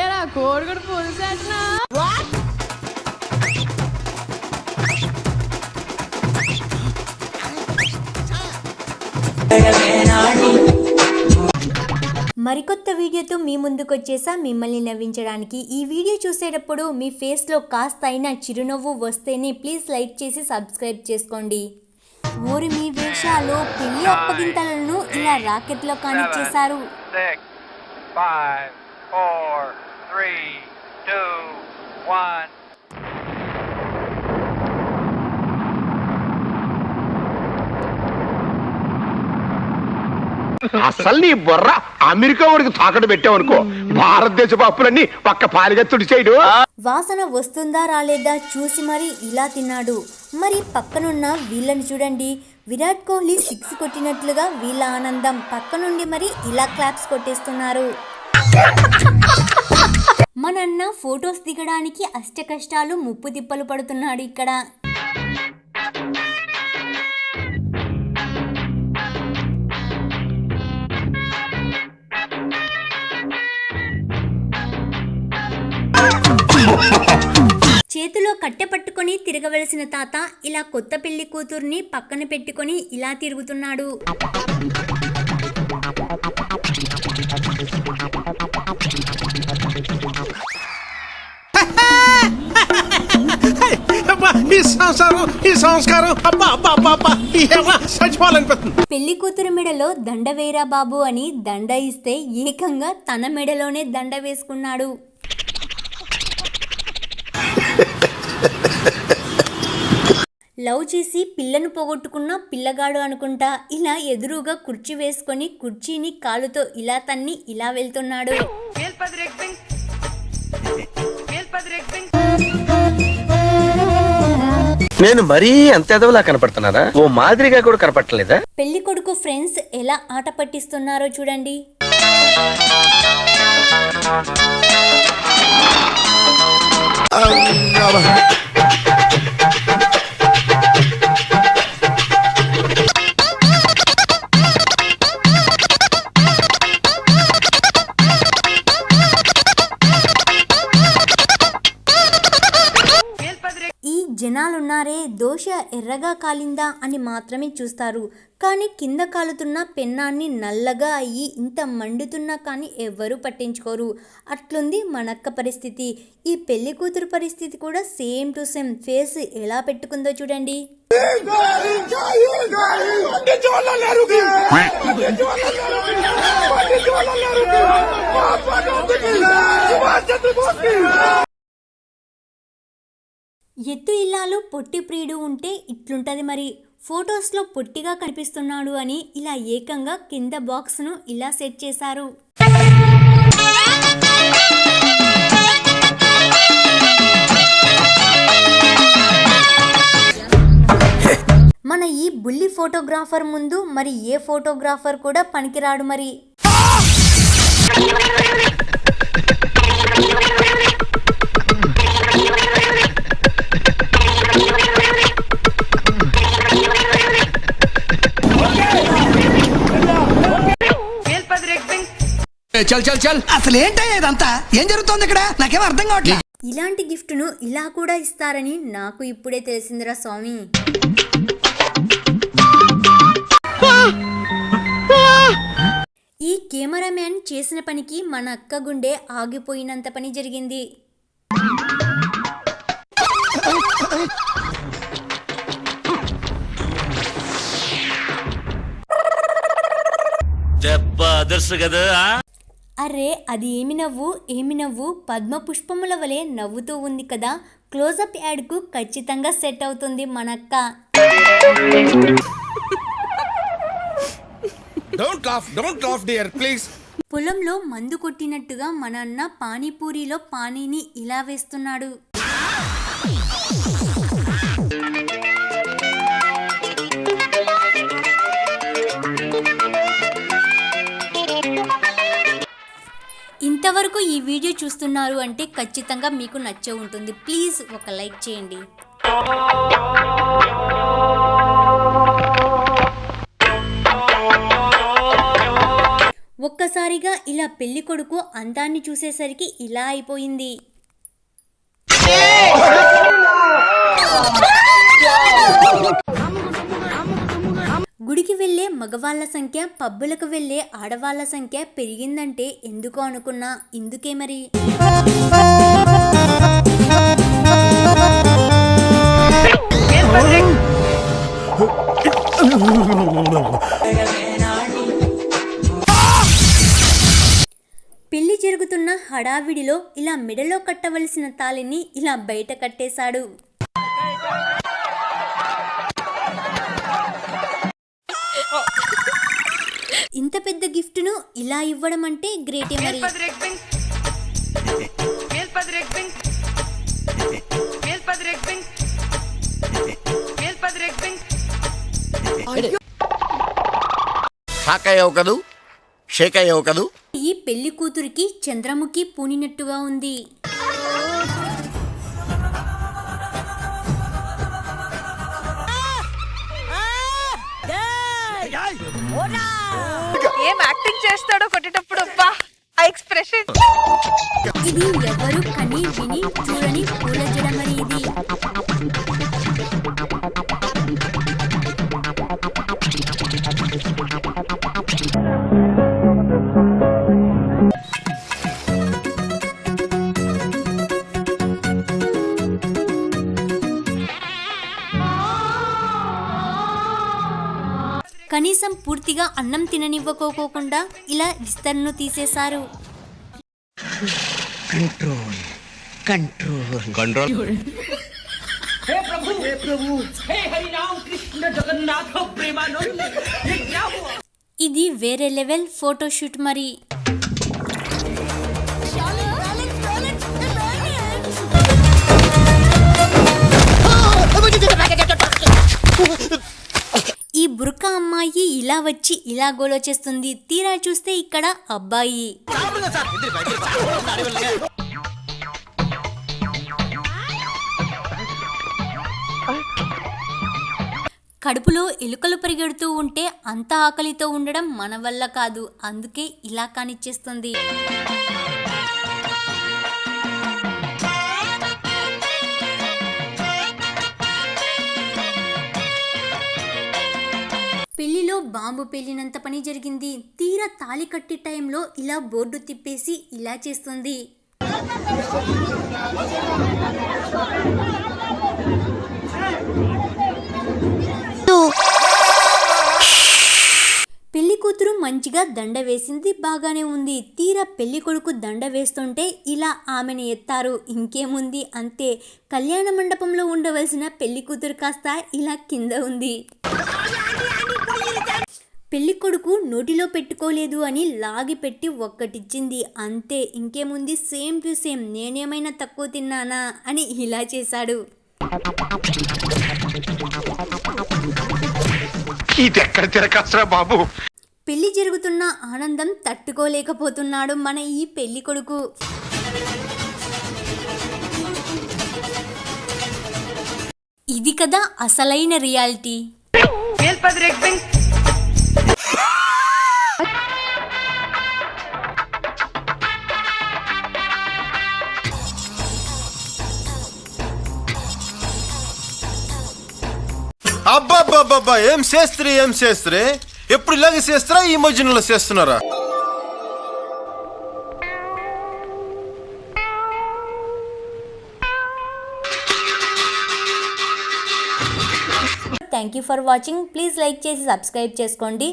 ఏరా కోడిగుడు పులుసేట్నా మరికొత్త వీడియోతో మీ ముందుకు వచ్చేసా మిమ్మల్ని నవ్వించడానికి. ఈ వీడియో చూసేటప్పుడు మీ ఫేస్లో కాస్త అయినా చిరునవ్వు వస్తేనే ప్లీజ్ లైక్ చేసి సబ్స్క్రైబ్ చేసుకోండి. ఊరి మీ వేషాలు పెళ్లి అప్పగింతలను ఇలా రాకెట్లో కానిచ్చేశారు. 6, 5, 4, 3, 2, 1. అసలు నీ బుర్ర అమెరికా వాడికి తాకట్టు పెట్టావనుకో, భారతదేశపు అప్పులన్నీ పక్క పాలిగెత్తుడి చేయడు. వాసన వస్తుందా రాలేదా చూసి మరి ఇలా తిన్నాడు. మరి పక్కనున్న వీళ్ళని చూడండి, విరాట్ కోహ్లీ 6 కొట్టినట్లుగా వీళ్ళ ఆనందం. పక్క నుండి మరి ఇలా క్లాప్స్ కొట్టేస్తున్నారు. మనన్న ఫొటోస్ దిగడానికి అష్ట కష్టాలు ముప్పు తిప్పలు పడుతున్నాడు ఇక్కడ. చేతిలో కట్టె పట్టుకొని తిరగవలసిన తాత ఇలా కొత్త పెళ్లి కూతుర్ని పక్కన పెట్టుకొని ఇలా తిరుగుతున్నాడు. పెళ్లి కూతురు మెడలో దండ వేరా బాబు అని దండ ఇస్తే ఏకంగా తన మెడలోనే దండ వేసుకున్నాడు. లవ్ చేసి పిల్లను పోగొట్టుకున్న పిల్లగాడు అనుకుంటా ఇలా ఎదురుగా కుర్చీ వేసుకొని కుర్చీని కాలుతో ఇలా తన్ని ఇలా వెళ్తున్నాడు. నేను మరీ అంత ఎదవలా కనపడుతున్నారా? ఓ మాదిరిగా కూడా కనపడలేదా? పెళ్లి కొడుకు ఫ్రెండ్స్ ఎలా ఆట పట్టిస్తున్నారో చూడండి. ఈ జనాలున్నారే దోశ ఎర్రగా కాలిందా అని మాత్రమే చూస్తారు. కానీ కింద కాలుతున్న పెన్నాన్ని నల్లగా అయ్యి ఇంత మండుతున్నా కానీ ఎవ్వరూ పట్టించుకోరు. అట్లుంది మనక్క పరిస్థితి. ఈ పెళ్లి కూతురు పరిస్థితి కూడా సేమ్ టు సేమ్. ఫేస్ ఎలా పెట్టుకుందో చూడండి. ఎత్తు ఇల్లాలు పొట్టి ప్రియుడు ఉంటే ఇట్లుంటది మరి. ఫొటోస్లో పొట్టిగా కనిపిస్తున్నాడు అని ఇలా ఏకంగా కింద బాక్స్ను ఇలా సెట్ చేశారు. మన ఈ బుల్లి ఫోటోగ్రాఫర్ ముందు మరి ఏ ఫోటోగ్రాఫర్ కూడా పనికిరాడు మరి. అసలు ఏంటయ్యా ఇదంతా? ఏం జరుగుతోంది ఇక్కడ? నాకేం అర్థం కావట్లేదు. ఇలాంటి గిఫ్ట్ను ఇలా కూడా ఇస్తారని నాకు ఇప్పుడే తెలిసిందిరా స్వామి. ఈ కెమెరామ్యాన్ చేసిన పనికి మన అక్క గుండె ఆగిపోయినంత పని జరిగింది. అరే అది ఏమి నవ్వు పద్మ పుష్పముల వలె నవ్వుతూ ఉంది కదా. క్లోజప్ యాడ్కు ఖచ్చితంగా సెట్ అవుతుంది మనక్క. పొలంలో మందు కొట్టినట్టుగా మన అన్న పానీపూరిలో పానీని ఇలా వేస్తున్నాడు. ఇంతవరకు ఈ వీడియో చూస్తున్నారు అంటే ఖచ్చితంగా మీకు నచ్చే ఉంటుంది. ప్లీజ్ ఒక లైక్ చేయండి. ఒక్కసారిగా ఇలా పెళ్లి కొడుకు అందాన్ని చూసేసరికి ఇలా అయిపోయింది. గుడికి వెళ్ళే మగవాళ్ళ సంఖ్య, పబ్బులకు వెళ్ళే ఆడవాళ్ళ సంఖ్య పెరిగిందంటే ఎందుకు అనుకున్నా, ఇందుకే మరి. పెళ్లి జరుగుతున్న హడావిడిలో ఇలా మెడలో కట్టవలసిన తాళిని ఇలా బయట కట్టేశాడు. ఇంత పెద్ద గిఫ్ట్ను ఇలా ఇవ్వడం అంటే గ్రేటే మరి. షాక్ అయ్యావు కదూ, షేక్ అయ్యావు కదూ. ఈ పెళ్లి కూతురికి చంద్రముఖి పూనినట్టుగా ఉంది. ఏం యాక్టింగ్ చేస్తాడో కొట్టేటప్పుడు అబ్బా ఆ ఎక్స్ప్రెషన్. ఇది ఎవరు కని విని చూడని పూల జడ మరి ఇది. కనీసం పూర్తిగా అన్నం తిననివ్వకోకుండా ఇలా విస్తరణను తీసేశారు. ఇది వేరే లెవెల్ ఫోటోషూట్ మరి. ఈ బుర్కా అమ్మాయి ఇలా వచ్చి ఇలా గోలో చేస్తుంది. తీరా చూస్తే ఇక్కడ అబ్బాయి. కడుపులో ఎలుకలు పరిగెడుతూ ఉంటే అంత ఆకలితో ఉండడం మన వల్ల కాదు, అందుకే ఇలా కానిచ్చేస్తుంది. పెళ్లిలో బాంబు పేలినంత పని జరిగింది. తీరా తాళి కట్టి టైంలో ఇలా బోర్డు తిప్పేసి ఇలా చేస్తుంది. పెళ్లి కూతురు మంచిగా దండ వేసింది, బాగానే ఉంది. తీరా పెళ్లి కొడుకు దండ వేస్తుంటే ఇలా ఆమెను ఎత్తారు. ఇంకేముంది, అంతే. కళ్యాణ మండపంలో ఉండవలసిన పెళ్లి కూతురు కాస్త ఇలా కింద ఉంది. పెళ్లి కొడుకు నోటిలో పెట్టుకోలేదు అని లాగి పెట్టి ఒక్కటిచ్చింది, అంతే. ఇంకేముంది, సేమ్ టు సేమ్ నేనేమైనా తక్కువ తిన్నానా అని ఇలా చేశాడు. ఇదెక్కడ తిరగచ్చురా బాబు. పెళ్లి జరుగుతున్న ఆనందం తట్టుకోలేకపోతున్నాడు మన ఈ పెళ్లి కొడుకు. ఇది కదా అసలైన రియాలిటీ. అబ్బాబ్బాబ్బా, ఏం చేస్త్రీ ఎప్పుడు ఇలాగే చేస్తారా, ఈ మధ్యలో చేస్తున్నారా? Thank you for watching. Please like చేసి సబ్స్క్రైబ్ చేసుకోండి.